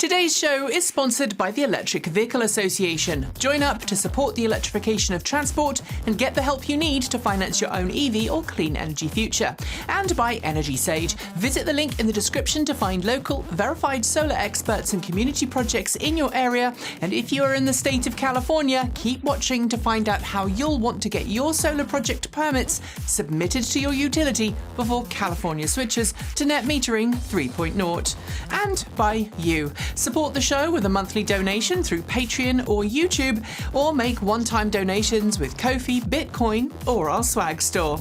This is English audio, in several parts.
Today's show is sponsored by the Electric Vehicle Association. Join up to support the electrification of transport and get the help you need to finance your own EV or clean energy future. And by EnergySage. Visit the link in the description to find local, verified solar experts and community projects in your area. And if you are in the state of California, keep watching to find out how you'll want to get your solar project permits submitted to your utility before California switches to net metering 3.0. And by you. Support the show with a monthly donation through Patreon or YouTube, or make one-time donations with Ko-fi, Bitcoin, or our swag store.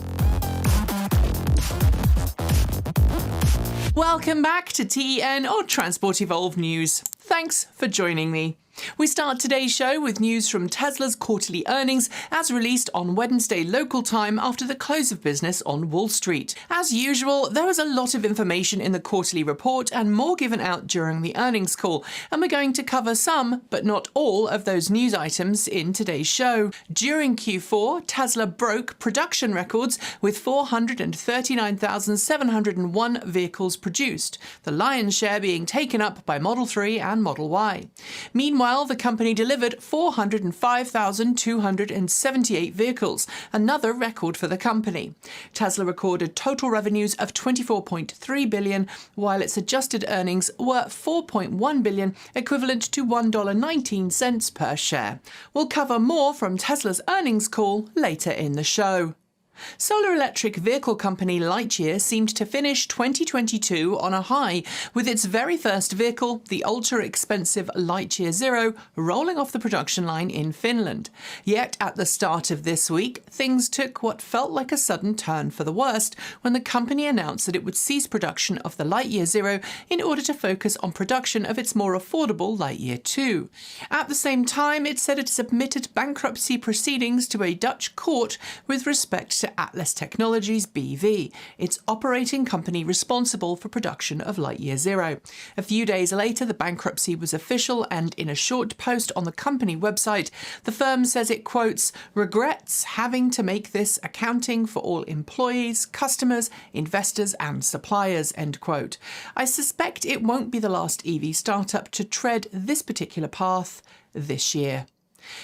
Welcome back to TEN or Transport Evolved News. Thanks for joining me. We start today's show with news from Tesla's quarterly earnings as released on Wednesday local time after the close of business on Wall Street. As usual, there was a lot of information in the quarterly report and more given out during the earnings call, and we're going to cover some, but not all, of those news items in today's show. During Q4, Tesla broke production records with 439,701 vehicles produced, the lion's share being taken up by Model 3 and Model Y. Meanwhile, the company delivered 405,278 vehicles, another record for the company. Tesla recorded total revenues of $24.3 billion, while its adjusted earnings were $4.1 billion, equivalent to $1.19 per share. We'll cover more from Tesla's earnings call later in the show. Solar electric vehicle company Lightyear seemed to finish 2022 on a high, with its very first vehicle, the ultra-expensive Lightyear Zero, rolling off the production line in Finland. Yet at the start of this week, things took what felt like a sudden turn for the worst when the company announced that it would cease production of the Lightyear Zero in order to focus on production of its more affordable Lightyear 2. At the same time, it said it submitted bankruptcy proceedings to a Dutch court with respect to Atlas Technologies BV, its operating company responsible for production of Lightyear Zero. A few days later, the bankruptcy was official, and in a short post on the company website, the firm says it, quotes, regrets having to make this accounting for all employees, customers, investors and suppliers, end quote. I suspect it won't be the last EV startup to tread this particular path this year.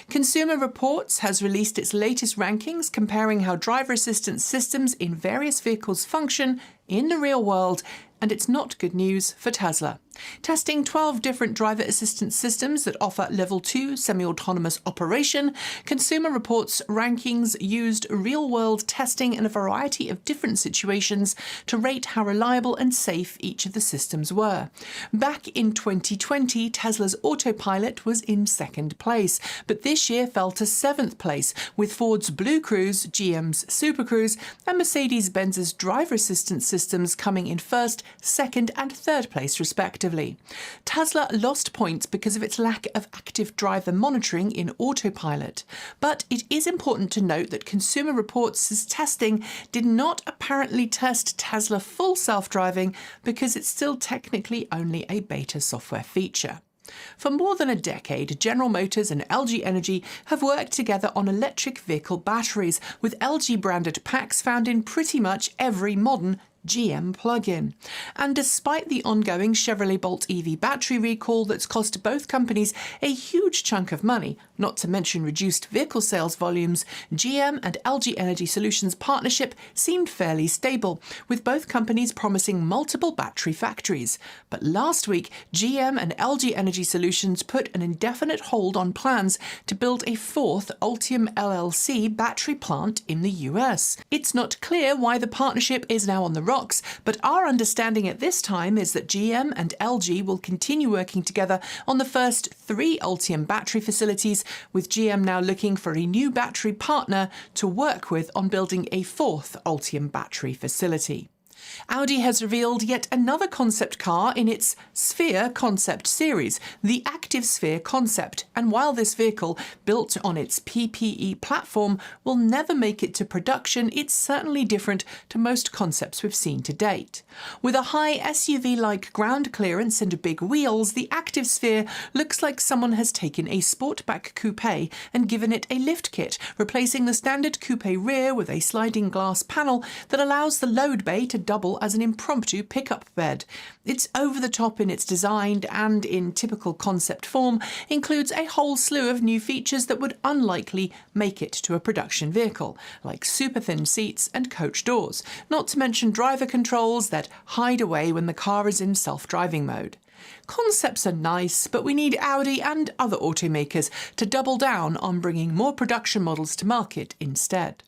Consumer Reports has released its latest rankings comparing how driver assistance systems in various vehicles function in the real world, and it's not good news for Tesla. Testing 12 different driver assistance systems that offer Level 2 semi-autonomous operation, Consumer Reports rankings used real-world testing in a variety of different situations to rate how reliable and safe each of the systems were. Back in 2020, Tesla's Autopilot was in second place, but this year fell to seventh place, with Ford's Blue Cruise, GM's Super Cruise, and Mercedes-Benz's driver assistance systems coming in first, second, and third place, respectively. Tesla lost points because of its lack of active driver monitoring in Autopilot. But it is important to note that Consumer Reports' testing did not apparently test Tesla full self-driving because it's still technically only a beta software feature. For more than a decade, General Motors and LG Energy have worked together on electric vehicle batteries, with LG-branded packs found in pretty much every modern GM plug-in. And despite the ongoing Chevrolet Bolt EV battery recall that's cost both companies a huge chunk of money, not to mention reduced vehicle sales volumes, GM and LG Energy Solutions partnership seemed fairly stable, with both companies promising multiple battery factories. But last week, GM and LG Energy Solutions put an indefinite hold on plans to build a fourth Ultium LLC battery plant in the US. It's not clear why the partnership is now on the rocks, but our understanding at this time is that GM and LG will continue working together on the first 3 Ultium battery facilities, with GM now looking for a new battery partner to work with on building a fourth Ultium battery facility. Audi has revealed yet another concept car in its Sphere concept series, the Active Sphere concept, and while this vehicle, built on its PPE platform, will never make it to production, it's certainly different to most concepts we've seen to date. With a high SUV-like ground clearance and big wheels, the Active Sphere looks like someone has taken a Sportback coupe and given it a lift kit, replacing the standard coupe rear with a sliding glass panel that allows the load bay to double as an impromptu pickup bed. It's over the top in its design and, in typical concept form, includes a whole slew of new features that would unlikely make it to a production vehicle, like super thin seats and coach doors, not to mention driver controls that hide away when the car is in self-driving mode. Concepts are nice, but we need Audi and other automakers to double down on bringing more production models to market instead.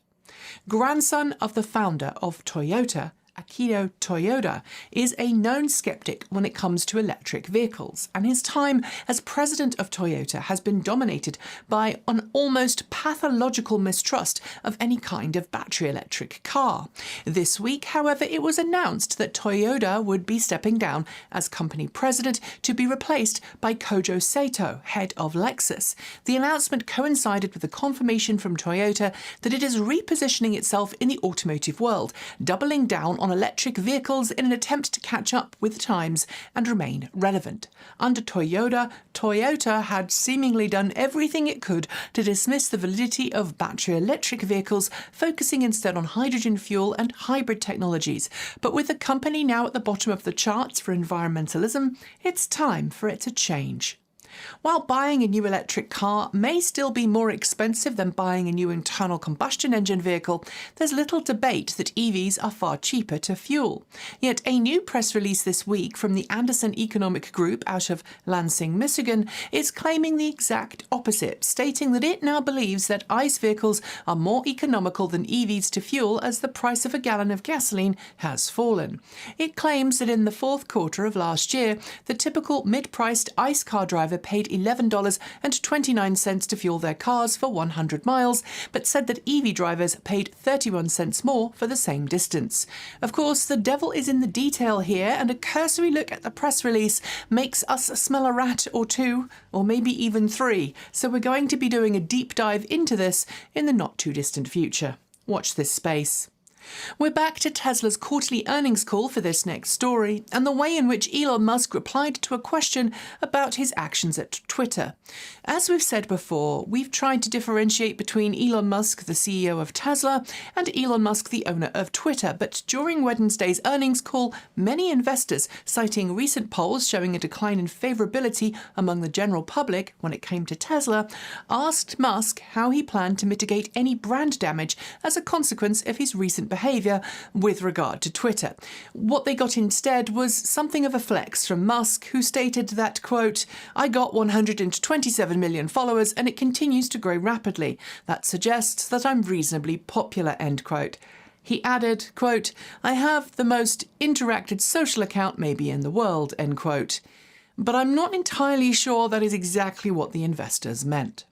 Grandson of the founder of Toyota, Akio Toyoda, is a known skeptic when it comes to electric vehicles, and his time as president of Toyota has been dominated by an almost pathological mistrust of any kind of battery electric car. This week, however, it was announced that Toyoda would be stepping down as company president to be replaced by Koji Sato, head of Lexus. The announcement coincided with the confirmation from Toyota that it is repositioning itself in the automotive world, doubling down on electric vehicles in an attempt to catch up with the times and remain relevant. Under Toyota had seemingly done everything it could to dismiss the validity of battery electric vehicles, focusing instead on hydrogen fuel and hybrid technologies. But with the company now at the bottom of the charts for environmentalism, it's time for it to change. While buying a new electric car may still be more expensive than buying a new internal combustion engine vehicle, there's little debate that EVs are far cheaper to fuel. Yet a new press release this week from the Anderson Economic Group out of Lansing, Michigan, is claiming the exact opposite, stating that it now believes that ICE vehicles are more economical than EVs to fuel as the price of a gallon of gasoline has fallen. It claims that in the fourth quarter of last year, the typical mid-priced ICE car driver paid $11.29 to fuel their cars for 100 miles, but said that EV drivers paid 31 cents more for the same distance. Of course, the devil is in the detail here, and a cursory look at the press release makes us smell a rat or two, or maybe even three, so we're going to be doing a deep dive into this in the not-too-distant future. Watch this space. We're back to Tesla's quarterly earnings call for this next story, and the way in which Elon Musk replied to a question about his actions at Twitter. As we've said before, we've tried to differentiate between Elon Musk, the CEO of Tesla, and Elon Musk, the owner of Twitter, but during Wednesday's earnings call, many investors, citing recent polls showing a decline in favourability among the general public when it came to Tesla, asked Musk how he planned to mitigate any brand damage as a consequence of his recent behaviour with regard to Twitter. What they got instead was something of a flex from Musk, who stated that, quote, "I got 127 million followers and it continues to grow rapidly. That suggests that I'm reasonably popular," end quote. He added, quote, "I have the most interacted social account maybe in the world," end quote. But I'm not entirely sure that is exactly what the investors meant.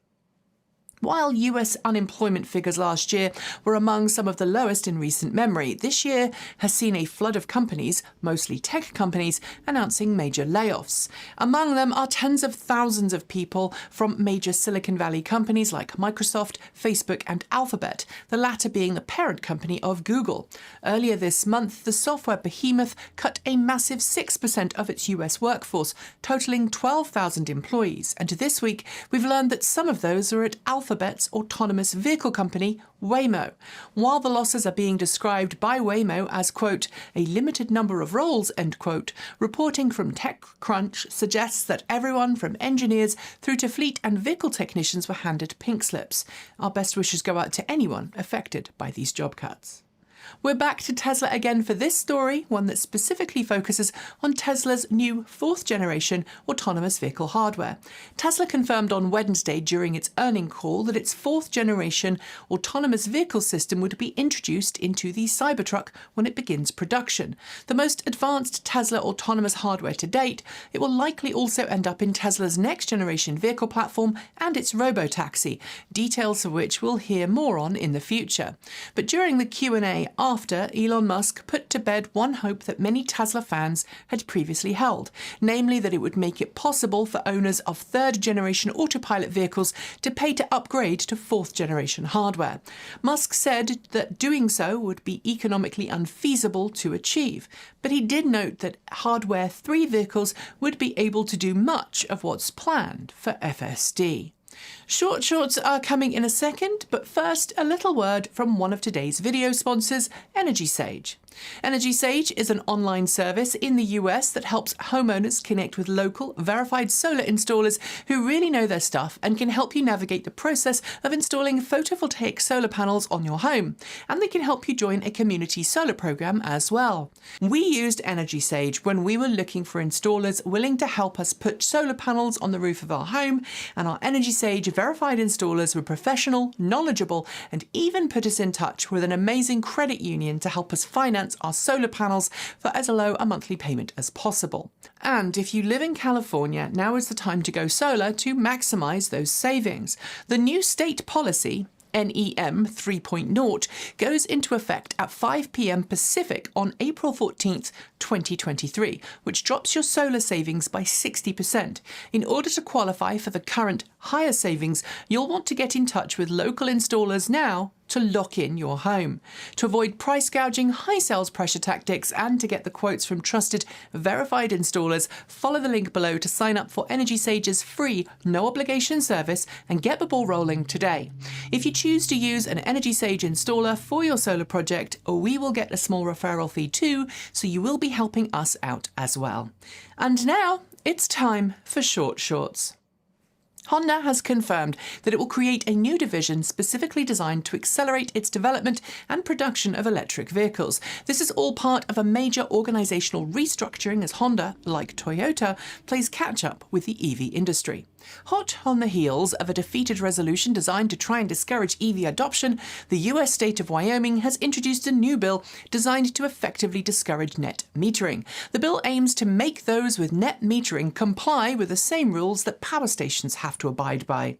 While US unemployment figures last year were among some of the lowest in recent memory, this year has seen a flood of companies, mostly tech companies, announcing major layoffs. Among them are tens of thousands of people from major Silicon Valley companies like Microsoft, Facebook and Alphabet, the latter being the parent company of Google. Earlier this month, the software behemoth cut a massive 6% of its US workforce, totaling 12,000 employees, and this week we've learned that some of those are at Alphabet's autonomous vehicle company, Waymo. While the losses are being described by Waymo as, quote, "a limited number of roles," end quote, reporting from TechCrunch suggests that everyone from engineers through to fleet and vehicle technicians were handed pink slips. Our best wishes go out to anyone affected by these job cuts. We're back to Tesla again for this story, one that specifically focuses on Tesla's new fourth-generation autonomous vehicle hardware. Tesla confirmed on Wednesday during its earnings call that its fourth-generation autonomous vehicle system would be introduced into the Cybertruck when it begins production. The most advanced Tesla autonomous hardware to date, it will likely also end up in Tesla's next-generation vehicle platform and its robotaxi, details of which we'll hear more on in the future. But during the Q&A after, Elon Musk put to bed one hope that many Tesla fans had previously held, namely that it would make it possible for owners of third-generation Autopilot vehicles to pay to upgrade to fourth-generation hardware. Musk said that doing so would be economically unfeasible to achieve, but he did note that Hardware 3 vehicles would be able to do much of what's planned for FSD. Short shorts are coming in a second, but first a little word from one of today's video sponsors, EnergySage. EnergySage is an online service in the US that helps homeowners connect with local, verified solar installers who really know their stuff and can help you navigate the process of installing photovoltaic solar panels on your home. And they can help you join a community solar program as well. We used EnergySage when we were looking for installers willing to help us put solar panels on the roof of our home, and our EnergySage verified installers were professional, knowledgeable, and even put us in touch with an amazing credit union to help us finance our solar panels for as low a monthly payment as possible. And if you live in California, now is the time to go solar to maximize those savings. The new state policy, NEM 3.0, goes into effect at 5 p.m. Pacific on April 14th, 2023, which drops your solar savings by 60%. In order to qualify for the current higher savings, you'll want to get in touch with local installers now to lock in your home. To avoid price gouging, high sales pressure tactics, and to get the quotes from trusted, verified installers, follow the link below to sign up for EnergySage's free, no-obligation service and get the ball rolling today. If you choose to use an EnergySage installer for your solar project, we will get a small referral fee too, so you will be helping us out as well. And now, it's time for Short Shorts. Honda has confirmed that it will create a new division specifically designed to accelerate its development and production of electric vehicles. This is all part of a major organisational restructuring as Honda, like Toyota, plays catch-up with the EV industry. Hot on the heels of a defeated resolution designed to try and discourage EV adoption, the US state of Wyoming has introduced a new bill designed to effectively discourage net metering. The bill aims to make those with net metering comply with the same rules that power stations have to abide by.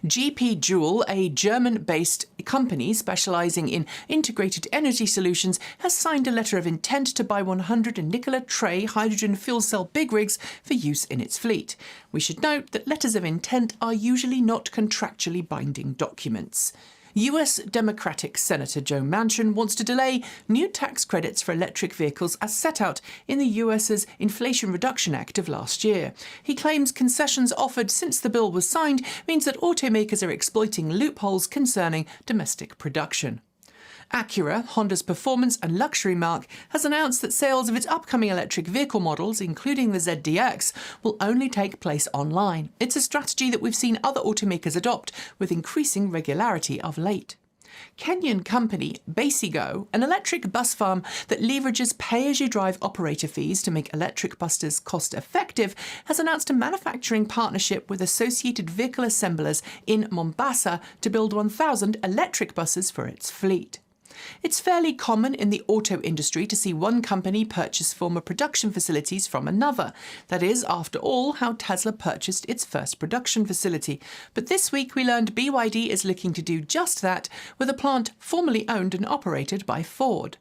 GP Joule, a German-based company specialising in integrated energy solutions, has signed a letter of intent to buy 100 Nikola Tre hydrogen fuel cell big rigs for use in its fleet. We should note that letters of intent are usually not contractually binding documents. US Democratic Senator Joe Manchin wants to delay new tax credits for electric vehicles as set out in the US's Inflation Reduction Act of last year. He claims concessions offered since the bill was signed means that automakers are exploiting loopholes concerning domestic production. Acura, Honda's performance and luxury marque, has announced that sales of its upcoming electric vehicle models, including the ZDX, will only take place online. It's a strategy that we've seen other automakers adopt with increasing regularity of late. Kenyan company BasiGo, an electric bus farm that leverages pay-as-you-drive operator fees to make electric buses cost-effective, has announced a manufacturing partnership with Associated Vehicle Assemblers in Mombasa to build 1,000 electric buses for its fleet. It's fairly common in the auto industry to see one company purchase former production facilities from another. That is, after all, how Tesla purchased its first production facility. But this week we learned BYD is looking to do just that with a plant formerly owned and operated by Ford.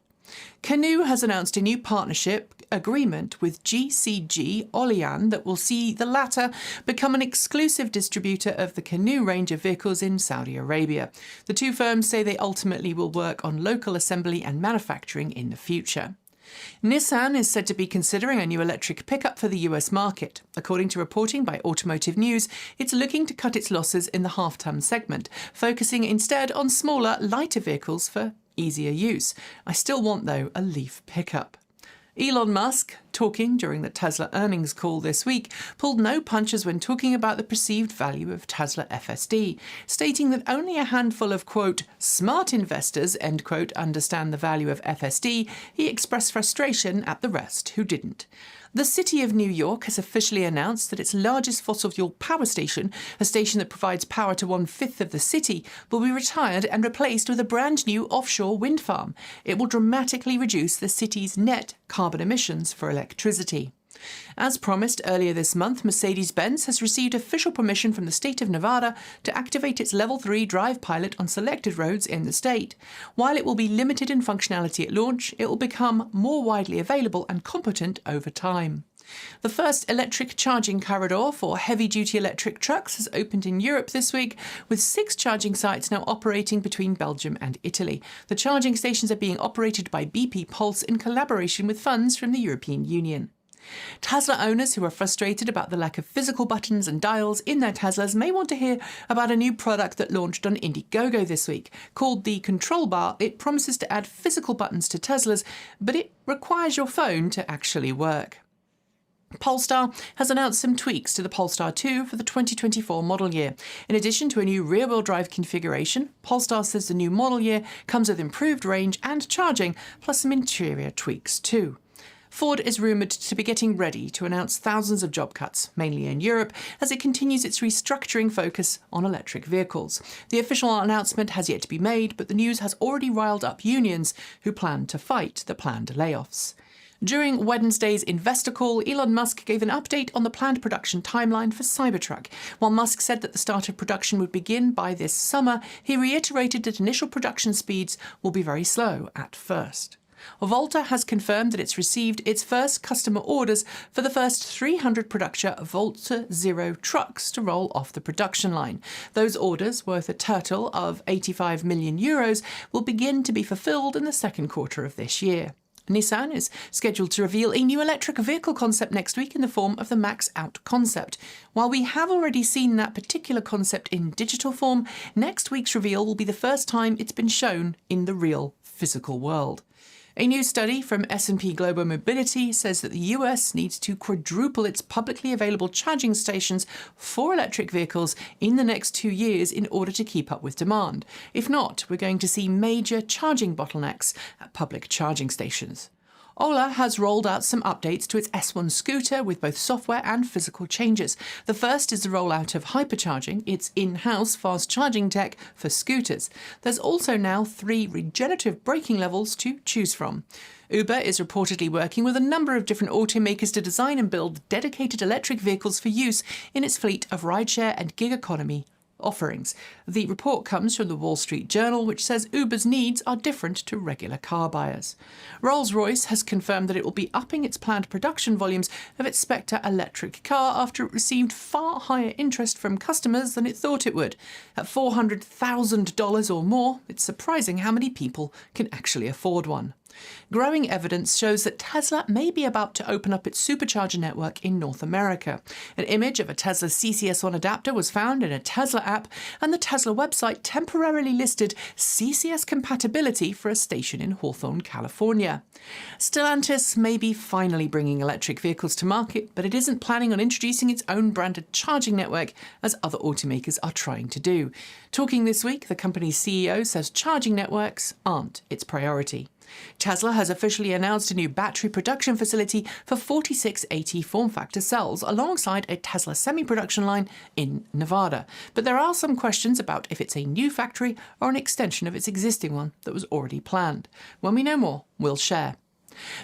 Canoo has announced a new partnership agreement with GCG Olayan that will see the latter become an exclusive distributor of the Canoo range of vehicles in Saudi Arabia. The two firms say they ultimately will work on local assembly and manufacturing in the future. Nissan is said to be considering a new electric pickup for the US market. According to reporting by Automotive News, it's looking to cut its losses in the half-ton segment, focusing instead on smaller, lighter vehicles for easier use. I still want, though, a Leaf pickup. Elon Musk, talking during the Tesla earnings call this week, pulled no punches when talking about the perceived value of Tesla FSD, stating that only a handful of, quote, smart investors, end quote, understand the value of FSD. He expressed frustration at the rest who didn't. The city of New York has officially announced that its largest fossil fuel power station, a station that provides power to 1/5 of the city, will be retired and replaced with a brand new offshore wind farm. It will dramatically reduce the city's net carbon emissions for electricity. As promised earlier this month, Mercedes-Benz has received official permission from the state of Nevada to activate its Level 3 drive pilot on selected roads in the state. While it will be limited in functionality at launch, it will become more widely available and competent over time. The first electric charging corridor for heavy-duty electric trucks has opened in Europe this week, with 6 charging sites now operating between Belgium and Italy. The charging stations are being operated by BP Pulse in collaboration with funds from the European Union. Tesla owners who are frustrated about the lack of physical buttons and dials in their Teslas may want to hear about a new product that launched on Indiegogo this week. Called the Ctrl-Bar, it promises to add physical buttons to Teslas, but it requires your phone to actually work. Polestar has announced some tweaks to the Polestar 2 for the 2024 model year. In addition to a new rear-wheel drive configuration, Polestar says the new model year comes with improved range and charging, plus some interior tweaks too. Ford is rumoured to be getting ready to announce thousands of job cuts, mainly in Europe, as it continues its restructuring focus on electric vehicles. The official announcement has yet to be made, but the news has already riled up unions who plan to fight the planned layoffs. During Wednesday's investor call, Elon Musk gave an update on the planned production timeline for Cybertruck. While Musk said that the start of production would begin by this summer, he reiterated that initial production speeds will be very slow at first. Volta has confirmed that it's received its first customer orders for the first 300 production Volta Zero trucks to roll off the production line. Those orders, worth a total of €85 million, will begin to be fulfilled in the second quarter of this year. Nissan is scheduled to reveal a new electric vehicle concept next week in the form of the Max Out concept. While we have already seen that particular concept in digital form, next week's reveal will be the first time it's been shown in the real physical world. A new study from S&P Global Mobility says that the US needs to quadruple its publicly available charging stations for electric vehicles in the next 2 years in order to keep up with demand. If not, we're going to see major charging bottlenecks at public charging stations. Ola has rolled out some updates to its S1 scooter with both software and physical changes. The first is the rollout of hypercharging, its in-house fast charging tech for scooters. There's also now 3 regenerative braking levels to choose from. Uber is reportedly working with a number of different automakers to design and build dedicated electric vehicles for use in its fleet of rideshare and gig economy offerings. The report comes from the Wall Street Journal, which says Uber's needs are different to regular car buyers. Rolls-Royce has confirmed that it will be upping its planned production volumes of its Spectre electric car after it received far higher interest from customers than it thought it would. At $400,000 or more, it's surprising how many people can actually afford one. Growing evidence shows that Tesla may be about to open up its supercharger network in North America. An image of a Tesla CCS1 adapter was found in a Tesla app, and the Tesla website temporarily listed CCS compatibility for a station in Hawthorne, California. Stellantis may be finally bringing electric vehicles to market, but it isn't planning on introducing its own branded charging network as other automakers are trying to do. Talking this week, the company's CEO says charging networks aren't its priority. Tesla has officially announced a new battery production facility for 4680 form factor cells alongside a Tesla semi-production line in Nevada. But there are some questions about if it's a new factory or an extension of its existing one that was already planned. When we know more, we'll share.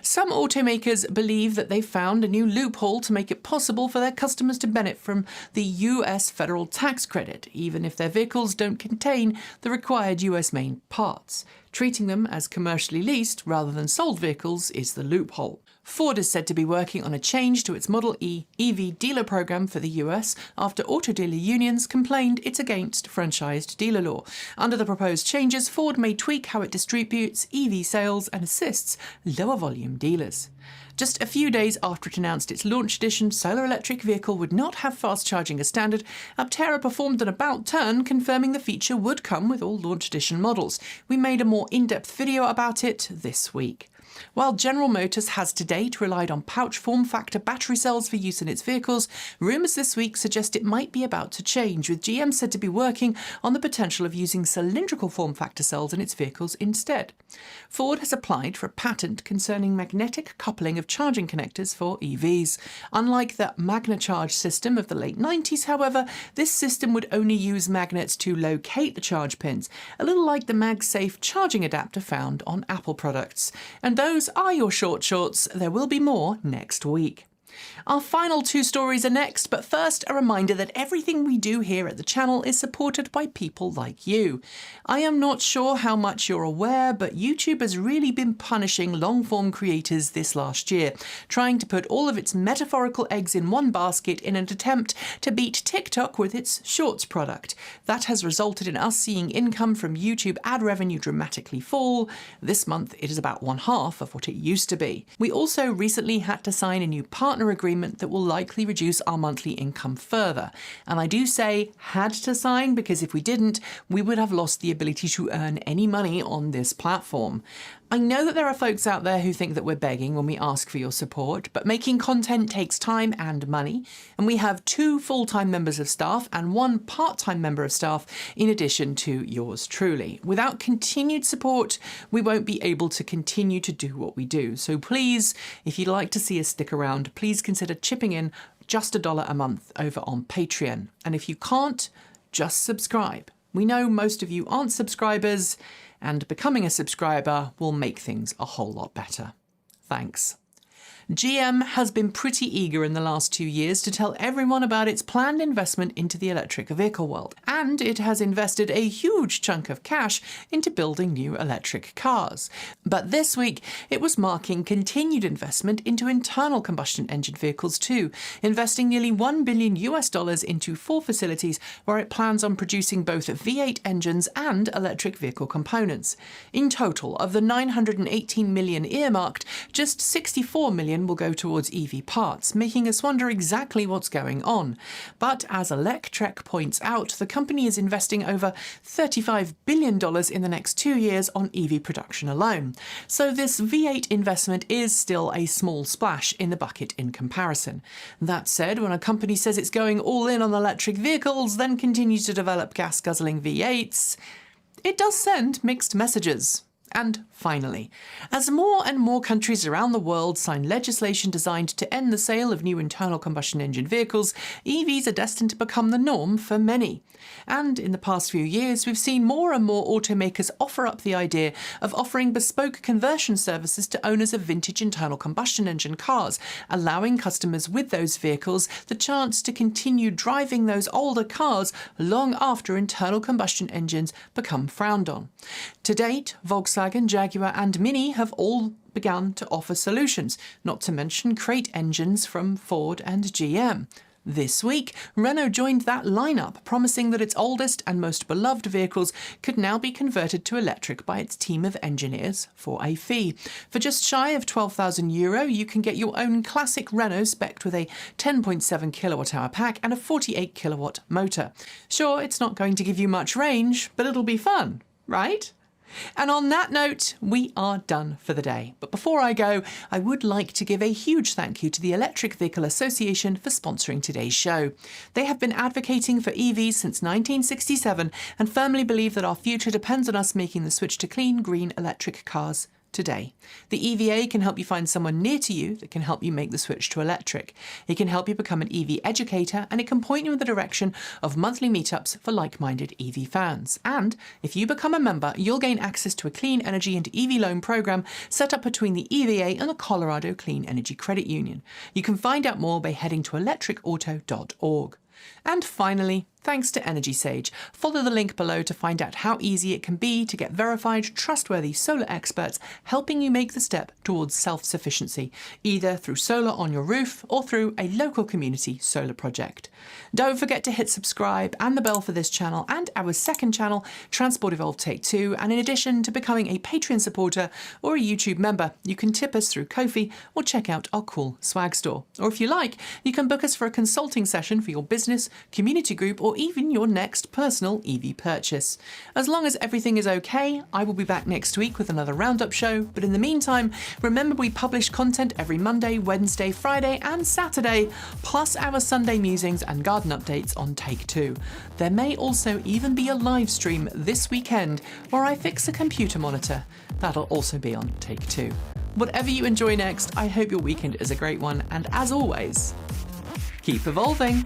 Some automakers believe that they've found a new loophole to make it possible for their customers to benefit from the US federal tax credit, even if their vehicles don't contain the required US main parts. Treating them as commercially leased rather than sold vehicles is the loophole. Ford is said to be working on a change to its Model E EV dealer program for the US after auto dealer unions complained it's against franchised dealer law. Under the proposed changes, Ford may tweak how it distributes EV sales and assists lower volume dealers. Just a few days after it announced its launch edition solar electric vehicle would not have fast charging as standard, Aptera performed an about-turn confirming the feature would come with all launch edition models. We made a more in-depth video about it this week. While General Motors has to date relied on pouch form factor battery cells for use in its vehicles, rumours this week suggest it might be about to change, with GM said to be working on the potential of using cylindrical form factor cells in its vehicles instead. Ford has applied for a patent concerning magnetic coupling of charging connectors for EVs. Unlike the MagnaCharge system of the late 90s, however, this system would only use magnets to locate the charge pins, a little like the MagSafe charging adapter found on Apple products. And those are your short shorts. There will be more next week. Our final two stories are next, but first a reminder that everything we do here at the channel is supported by people like you. I am not sure how much you're aware, but YouTube has really been punishing long-form creators this last year, trying to put all of its metaphorical eggs in one basket in an attempt to beat TikTok with its Shorts product. That has resulted in us seeing income from YouTube ad revenue dramatically fall. This month it is about 1/2 of what it used to be. We also recently had to sign a new partner agreement that will likely reduce our monthly income further. And I do say had to sign because if we didn't, we would have lost the ability to earn any money on this platform. I know that there are folks out there who think that we're begging when we ask for your support, but making content takes time and money, and we have 2 full-time members of staff and 1 part-time member of staff in addition to yours truly. Without continued support, we won't be able to continue to do what we do. So please, if you'd like to see us stick around, please consider chipping in just $1 a month over on Patreon. And if you can't, just subscribe. We know most of you aren't subscribers, and becoming a subscriber will make things a whole lot better. Thanks. GM has been pretty eager in the last 2 years to tell everyone about its planned investment into the electric vehicle world, and it has invested a huge chunk of cash into building new electric cars. But this week, it was marking continued investment into internal combustion engine vehicles too, investing nearly $1 billion into 4 facilities where it plans on producing both V8 engines and electric vehicle components. In total, of the $918 million earmarked, just $64 million will go towards EV parts, making us wonder exactly what's going on. But as Electrek points out, the company is investing over $35 billion in the next 2 years on EV production alone. So this V8 investment is still a small splash in the bucket in comparison. That said, when a company says it's going all in on electric vehicles, then continues to develop gas-guzzling V8s, it does send mixed messages. And finally, as more and more countries around the world sign legislation designed to end the sale of new internal combustion engine vehicles, EVs are destined to become the norm for many. And in the past few years, we've seen more and more automakers offer up the idea of offering bespoke conversion services to owners of vintage internal combustion engine cars, allowing customers with those vehicles the chance to continue driving those older cars long after internal combustion engines become frowned on. To date, Volkswagen, Jaguar and Mini have all begun to offer solutions, not to mention crate engines from Ford and GM. This week, Renault joined that lineup, promising that its oldest and most beloved vehicles could now be converted to electric by its team of engineers for a fee. For just shy of €12,000, you can get your own classic Renault spec'd with a 10.7 kilowatt-hour pack and a 48 kilowatt motor. Sure, it's not going to give you much range, but it'll be fun, right? And on that note, we are done for the day. But before I go, I would like to give a huge thank you to the Electric Vehicle Association for sponsoring today's show. They have been advocating for EVs since 1967 and firmly believe that our future depends on us making the switch to clean, green electric cars today. The EVA can help you find someone near to you that can help you make the switch to electric. It can help you become an EV educator, and it can point you in the direction of monthly meetups for like-minded EV fans. And if you become a member, you'll gain access to a clean energy and EV loan program set up between the EVA and the Colorado Clean Energy Credit Union. You can find out more by heading to electricauto.org. And finally, thanks to EnergySage. Follow the link below to find out how easy it can be to get verified, trustworthy solar experts helping you make the step towards self-sufficiency, either through solar on your roof or through a local community solar project. Don't forget to hit subscribe and the bell for this channel and our second channel, Transport Evolved Take 2, and in addition to becoming a Patreon supporter or a YouTube member, you can tip us through Ko-fi or check out our cool swag store. Or if you like, you can book us for a consulting session for your business, community group, or even your next personal EV purchase. As long as everything is okay, I will be back next week with another roundup show, but in the meantime, remember we publish content every Monday, Wednesday, Friday and Saturday, plus our Sunday musings and garden updates on Take 2. There may also even be a live stream this weekend where I fix a computer monitor. That'll also be on Take 2. Whatever you enjoy next, I hope your weekend is a great one, and as always, keep evolving!